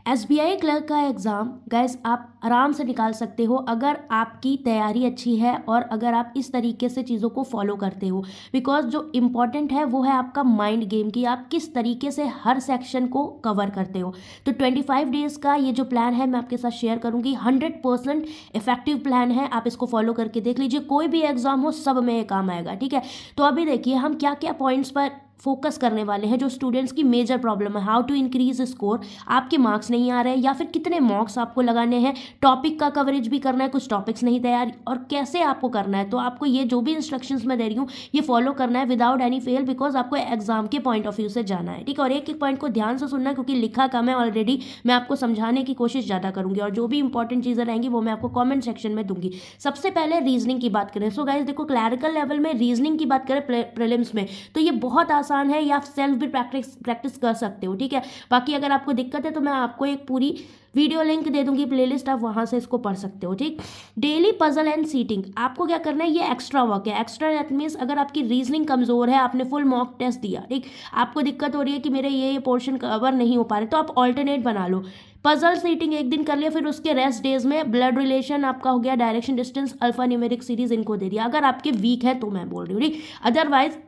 SBI clerk का exam gas आप आराम से निकाल सकते हो अगर आपकी तैयारी अच्छी है और अगर आप इस तरीके से चीज़ों को फॉलो करते हो। बिकॉज जो इम्पॉर्टेंट है वो है आपका माइंड गेम कि आप किस तरीके से हर सेक्शन को कवर करते हो। तो 25 डेज़ का ये जो प्लान है मैं आपके साथ शेयर करूँगी। 100% इफेक्टिव प्लान है, आप इसको फॉलो करके देख लीजिए। कोई भी एग्ज़ाम हो सब में ये काम आएगा, ठीक है। तो अभी देखिए हम क्या क्या पॉइंट्स पर फोकस करने वाले हैं जो स्टूडेंट्स की मेजर प्रॉब्लम है। हाउ टू इंक्रीज स्कोर, आपके मार्क्स नहीं आ रहे हैं या फिर कितने मार्क्स आपको लगाने हैं, टॉपिक का कवरेज भी करना है, कुछ टॉपिक्स नहीं तैयार और कैसे आपको करना है। तो आपको ये जो भी इंस्ट्रक्शंस मैं दे रही हूँ ये फॉलो करना है विदाउट एनी फेल, बिकॉज आपको एग्जाम के पॉइंट ऑफ व्यू से जाना है, ठीक है। और एक एक पॉइंट को ध्यान से सुनना है क्योंकि लिखा कम है ऑलरेडी, मैं आपको समझाने की कोशिश ज़्यादा करूँगी और जो भी इंपॉर्टेंट चीज़ें रहेंगी वो मैं आपको कॉमेंट सेक्शन में दूंगी। सबसे पहले रीजनिंग की बात करें। सो गाइस देखो, क्लैरिकल लेवल में रीजनिंग की बात करें प्रीलिम्स में तो ये बहुत आसान है, या आप सेल्फ भी प्रैक्टिस कर सकते हो, ठीक है। बाकी अगर आपको दिक्कत है तो मैं आपको एक पूरी वीडियो लिंक दे दूंगी प्लेलिस्ट, आप वहां से इसको पढ़ सकते हो, ठीक। डेली पजल एंड सीटिंग, आपको क्या करना है, ये एक्स्ट्रा वर्क है। एक्स्ट्रा दैट मीन्स अगर आपकी रीजनिंग कमजोर है, आपने फुल मॉक टेस्ट दिया, ठीक, आपको दिक्कत हो रही है कि मेरे ये पोर्शन कवर नहीं हो पा रहे, तो आप ऑल्टरनेट बना लो। पजल सीटिंग एक दिन कर लिया, फिर उसके रेस्ट डेज में ब्लड रिलेशन आपका हो गया, direction distance, alpha numeric series इनको दे दिया। अगर आपके वीक है तो मैं बोल रही हूँ, ठीक। अदरवाइज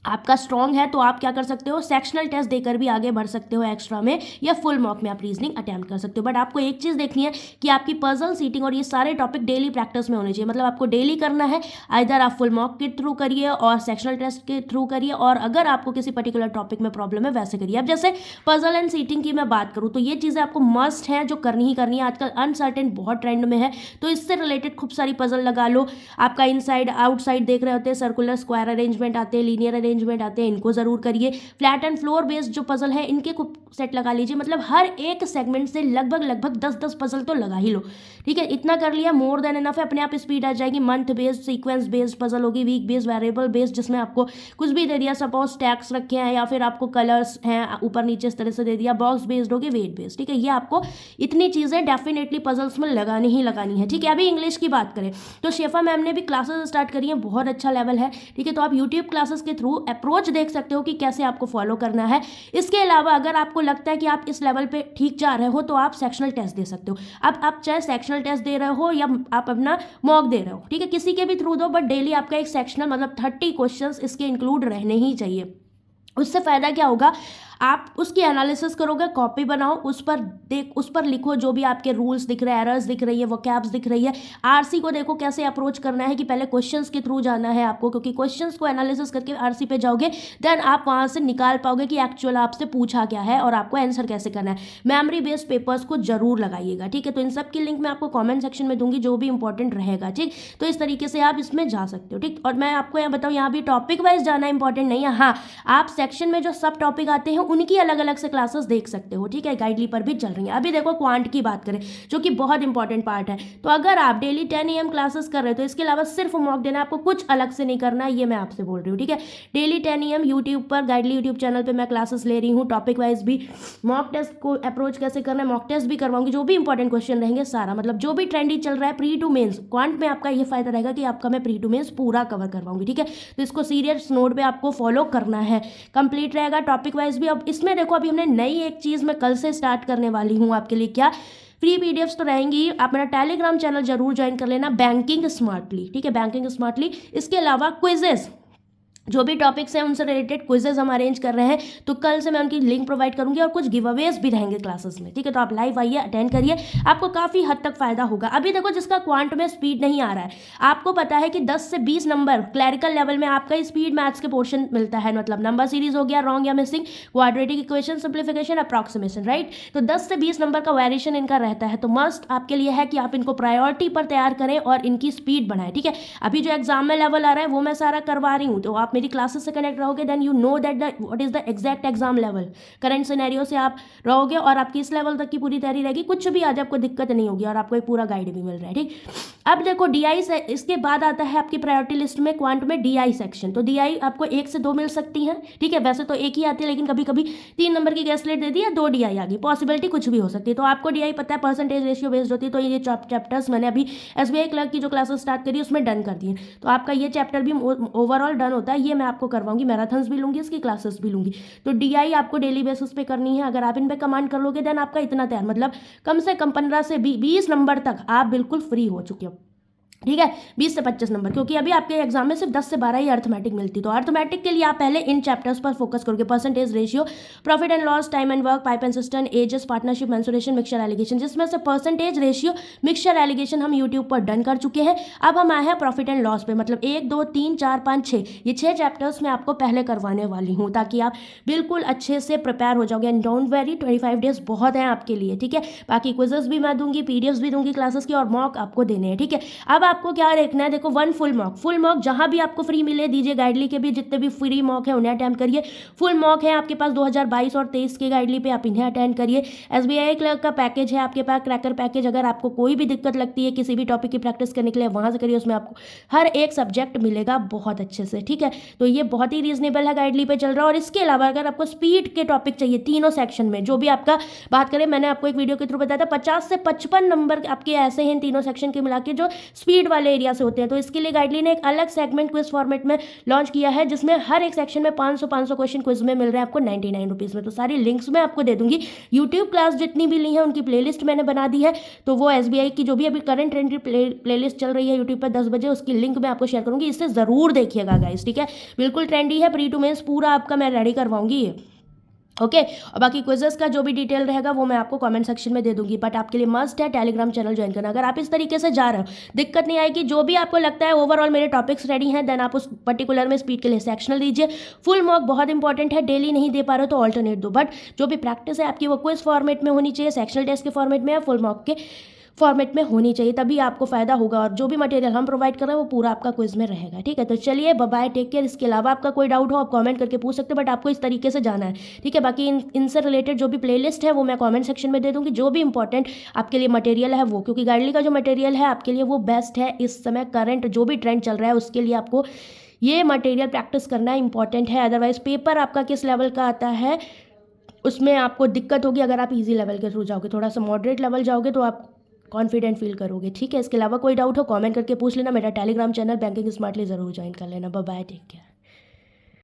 आपका स्ट्रॉन्ग है तो आप क्या कर सकते हो, सेक्शनल टेस्ट देकर भी आगे बढ़ सकते हो एक्स्ट्रा में, या फुल मॉक में आप रीजनिंग अटेम्प्ट कर सकते हो। बट आपको एक चीज़ देखनी है कि आपकी पजल सीटिंग और ये सारे टॉपिक डेली प्रैक्टिस में होने चाहिए। मतलब आपको डेली करना है, इधर आप फुल मॉक के थ्रू करिए और सेक्शनल टेस्ट के थ्रू करिए, और अगर आपको किसी पर्टिकुलर टॉपिक में प्रॉब्लम है वैसे करिए। अब जैसे पजल एंड सीटिंग की मैं बात करूँ तो ये चीज़ें आपको मस्ट है, जो करनी ही करनी है। आजकल अनसर्टेन बहुत ट्रेंड में है, तो इससे रिलेटेड खूब सारी पजल लगा लो। आपका इनसाइड आउटसाइड देख रहे होते हैं, सर्कुलर स्क्वायर अरेंजमेंट आते हैं, लीनियर अरेंजमेंट आते हैं, इनको जरूर करिए। फ्लैट एंड फ्लोर बेस्ड जो पजल है इनके खूब सेट लगा लीजिए। मतलब हर एक सेगमेंट से लगभग 10-10 पजल तो लगा ही लो, ठीक है। इतना कर लिया, मोर देन इनफ है, अपने आप स्पीड आ जाएगी। Month based, sequence based puzzle होगी, वीक बेस्ड, वेरिएबल बेस्ड, जिसमें आपको कुछ भी दे दिया, सपोज टैक्स रखे हैं या फिर आपको कलर्स हैं ऊपर नीचे इस तरह से दे दिया। बॉक्स बेस्ड होगी, वेट बेस्ड, ठीक है। ये आपको इतनी चीजें डेफिनेटली पजल्स में लगानी ही लगानी है, ठीक है। अभी इंग्लिश की बात करें तो शेफा मैम ने भी क्लासेस स्टार्ट करी है, बहुत अच्छा लेवल है, ठीक है। तो आप यूट्यूब क्लासेस के थ्रू अप्रोच देख सकते हो कि कैसे आपको फॉलो करना है। इसके अलावा अगर आपको लगता है कि आप इस लेवल पे ठीक जा रहे हो तो आप सेक्शनल टेस्ट दे सकते हो। अब आप चाहे सेक्शनल टेस्ट दे रहे हो या आप अपना मॉक दे रहे हो, ठीक है, किसी के भी थ्रू दो, बट डेली आपका एक सेक्शनल मतलब 30 क्वेश्चंस इसके इंक्लूड रहने ही चाहिए। उससे फायदा क्या होगा, आप उसकी एनालिसिस करोगे, कॉपी बनाओ, उस पर लिखो जो भी आपके रूल्स दिख रहे हैं, एरर्स दिख रही है, वोकैब्स दिख रही है। आरसी को देखो कैसे अप्रोच करना है कि पहले क्वेश्चंस के थ्रू जाना है आपको, क्योंकि क्वेश्चंस को एनालिसिस करके आरसी पे जाओगे देन आप वहां से निकाल पाओगे कि एक्चुअल आपसे पूछा क्या है और आपको आंसर कैसे करना है। मेमोरी बेस्ड पेपर्स को जरूर लगाइएगा, ठीक है। तो इन सब की लिंक मैं आपको कॉमेंट सेक्शन में दूंगी, जो भी इंपॉर्टेंट रहेगा, ठीक। तो इस तरीके से आप इसमें जा सकते हो, ठीक। और मैं आपको यहाँ बताऊँ, यहाँ भी टॉपिक वाइज जाना इंपॉर्टेंट नहीं है। हाँ, आप सेक्शन में जो सब टॉपिक आते हैं उनकी अलग अलग से क्लासेस देख सकते हो, ठीक है। गाइडली पर भी चल रही है। अभी देखो क्वांट की बात करें जो कि बहुत इंपॉर्टेंट पार्ट है, तो अगर आप डेली 10 AM क्लासेस कर रहे हो तो इसके अलावा सिर्फ मॉक देना, आपको कुछ अलग से नहीं करना है, ये मैं आपसे बोल रही हूँ, ठीक है। डेली 10 AM यूट्यूब पर, गाइडली यूट्यूब चैनल पर मैं क्लासेस ले रही हूँ, टॉपिक वाइज भी। मॉक टेस्ट को अप्रोच कैसे करना है, मॉक टेस्ट भी करवाऊंगी, जो भी इंपॉर्टेंट क्वेश्चन रहेंगे सारा, मतलब जो भी ट्रेंडी चल रहा है प्री टू मेंस क्वांट में, आपका ये फायदा रहेगा कि आपका मैं प्री टू मेंस पूरा कवर करवाऊंगी, ठीक है। तो इसको सीरियस नोट पे आपको फॉलो करना है, कंप्लीट रहेगा टॉपिक वाइज भी। अब इसमें देखो, अभी हमने नई एक चीज़ मैं कल से स्टार्ट करने वाली हूँ आपके लिए, क्या फ्री पीडीएफ्स तो रहेंगी। आप मेरा टेलीग्राम चैनल जरूर ज्वाइन कर लेना, बैंकिंग स्मार्टली, ठीक है, बैंकिंग स्मार्टली। इसके अलावा क्विजेस, जो भी टॉपिक्स हैं उनसे रिलेटेड क्विजेज हम अरेंज कर रहे हैं, तो कल से मैं उनकी लिंक प्रोवाइड करूंगी और कुछ गिव अवेज भी रहेंगे क्लासेस में, ठीक है। तो आप लाइव आइए, अटेंड करिए, आपको काफ़ी हद तक फायदा होगा। अभी देखो, जिसका क्वांट में स्पीड नहीं आ रहा है, आपको पता है कि 10 से 20 नंबर क्लैरिकल लेवल में आपका स्पीड मैथ्स के पोर्शन मिलता है, मतलब नंबर सीरीज हो गया, रॉन्ग या missing, quadratic equation, simplification, approximation, right. तो 10 से 20 नंबर का वेरिएशन इनका रहता है, तो मस्ट आपके लिए है कि आप इनको प्रायोरिटी पर तैयार करें और इनकी स्पीड बढ़ाएं, ठीक है। अभी जो एग्जाम में लेवल आ रहा है वो मैं सारा करवा रही हूँ, तो आप मेरी क्लासेस से कनेक्ट रहोगे, then you know that what is the exact exam level. Current scenario से आप रहोगे और आपकी इस लेवल तक की पूरी तैयारी रहेगी, कुछ भी आज आपको दिक्कत नहीं होगी और आपको एक पूरा गाइड भी मिल रहा है, ठीक। अब देखो डीआई से इसके बाद आता है आपकी प्रायोरिटी लिस्ट में क्वांट में डीआई सेक्शन। तो डीआई आपको 1 से 2 मिल सकती है, ठीक है। वैसे तो एक ही आती है, लेकिन कभी कभी 3 नंबर की गैसलेट दे दी या 2 डीआई आ गई, पॉसिबिलिटी कुछ भी हो सकती है। तो आपको डीआई पता है परसेंटेज रेशियो बेस्ड होती है, तो ये चैप्टर्स मैंने अभी एसबीआई क्लर्क की जो क्लासेस स्टार्ट करी उसमें डन कर दिए, तो आपका ये चैप्टर भी ओवरऑल डन होता है। चाहिए मैं आपको करवाऊंगी, मैराथन्स भी लूँगी, इसकी क्लासेस भी लूँगी। तो DI आपको डेली बेसिस पे करनी है। अगर आप इन पे कमांड कर लोगे देन आपका इतना तैयार, मतलब कम से कम 15 से 20 नंबर तक आप बिल्कुल फ्री हो चुके हो, ठीक है। 20 से 25 नंबर, क्योंकि अभी आपके एग्जाम में सिर्फ 10 से 12 ही अर्थमेटिक मिलती। तो अर्थमेटिक के लिए आप पहले इन चैप्टर्स पर फोकस करोगे, percentage ratio, profit and loss, time and work, pipe and system, ages, partnership, mensuration, mixture alligation, जिसमें से परसेंटेज रेशियो, मिक्सचर एलिगेशन हम यूट्यूब पर डन कर चुके हैं। अब हम आए हैं प्रॉफिट एंड लॉस पे, मतलब 1 2 3 4 5 6, ये 6 चैप्टर्स मैं आपको पहले करवाने वाली हूँ, ताकि आप बिल्कुल अच्छे से प्रिपेयर हो जाओगे। एंड डोंट वेरी, 25 डेज बहुत हैं आपके लिए, ठीक है। बाकी क्विजेस भी मैं दूंगी, PDFs भी दूंगी क्लासेस की, और मॉक आपको देने हैं, ठीक है। अब आपको क्या देखना है, देखो 1 फुल मॉक जहां भी आपको फ्री मिले दीजिए। गाइडली के भी जितने भी फ्री मॉक है उन्हें अटेम्प्ट करिए। फुल मॉक है आपके पास 2022 और 23 के गाइडली पे, आप इन्हें अटेंड करिए। SBI क्लर्क का पैकेज है आपके पास, क्रैकर पैकेज। अगर आपको कोई भी दिक्कत लगती है किसी भी टॉपिक की प्रैक्टिस करने के लिए, वहां से करिए, उसमें आपको हर एक सब्जेक्ट मिलेगा बहुत अच्छे से, ठीक है। तो ये बहुत ही रीजनेबल है, गाइडली पे चल रहा है। और इसके अलावा अगर आपको स्पीड के टॉपिक चाहिए तीनों सेक्शन में, जो भी आपका बात करें, मैंने आपको एक वीडियो के थ्रू बताया था 50 से 55 नंबर आपके ऐसे हैं तीनों सेक्शन के मिला के जो स्पीड वाले एरिया से होते हैं। तो इसके लिए गाइडली ने एक अलग सेगमेंट क्विज फॉर्मेट में लॉन्च किया है, जिसमें हर एक सेक्शन में 500 क्वेश्चन क्विज में मिल रहे हैं आपको 99 रुपीज़ में। तो सारी लिंक्स मैं आपको दे दूंगी। यूट्यूब क्लास जितनी भी ली है उनकी प्लेलिस्ट मैंने बना दी है। तो वो SBI की जो भी अभी करंट ट्रेंड की प्लेलिस्ट चल रही है यूट्यूब पर 10 बजे, उसकी लिंक मैं आपको शेयर करूंगी, इससे ज़रूर देखिएगा गाइस, ठीक है। बिल्कुल ट्रेंडी है, प्री टू मेंस पूरा आपका मैं रेडी करवाऊंगी ये, ओके। और बाकी क्विजेस का जो भी डिटेल रहेगा वो मैं आपको कमेंट सेक्शन में दे दूंगी। बट आपके लिए मस्ट है टेलीग्राम चैनल ज्वाइन करना। अगर आप इस तरीके से जा रहे हो, दिक्कत नहीं आएगी। जो भी आपको लगता है ओवरऑल मेरे टॉपिक्स रेडी हैं, देन आप उस पर्टिकुलर में स्पीड के लिए सेक्शनल दीजिए। फुल मॉक बहुत इंपॉर्टेंट है, डेली नहीं दे पा रहे हो तो ऑल्टरनेट दो। बट जो भी प्रैक्टिस है आपकी वो क्विज फॉर्मेट में होनी चाहिए, सेक्शनल टेस्ट के फॉर्मेट में या फुल मॉक के फॉर्मेट में होनी चाहिए, तभी आपको फायदा होगा। और जो भी मटेरियल हम प्रोवाइड कर रहे हैं वो पूरा आपका क्विज में रहेगा, ठीक है। तो चलिए बाय बाय, टेक केयर। इसके अलावा आपका कोई डाउट हो आप कमेंट करके पूछ सकते हो, बट आपको इस तरीके से जाना है, ठीक है। बाकी इनसे रिलेटेड जो भी प्लेलिस्ट है वो मैं कमेंट सेक्शन में दे दूंगी। जो भी इंपॉर्टेंट आपके लिए मटेरियल है वो, क्योंकि गाइडली का जो मटेरियल है आपके लिए वो बेस्ट है इस समय, करंट जो भी ट्रेंड चल रहा है उसके लिए आपको ये मटेरियल प्रैक्टिस करना इंपॉर्टेंट है। अदरवाइज पेपर आपका किस लेवल का आता है उसमें आपको दिक्कत होगी। अगर आप इजी लेवल के थ्रू जाओगे, थोड़ा सा मॉडरेट लेवल जाओगे तो आप कॉन्फिडेंट फील करोगे, ठीक है। इसके अलावा कोई डाउट हो कमेंट करके पूछ लेना। मेरा टेलीग्राम चैनल बैंकिंग स्मार्टली ज़रूर ज्वाइन कर लेना। Bye bye, take care.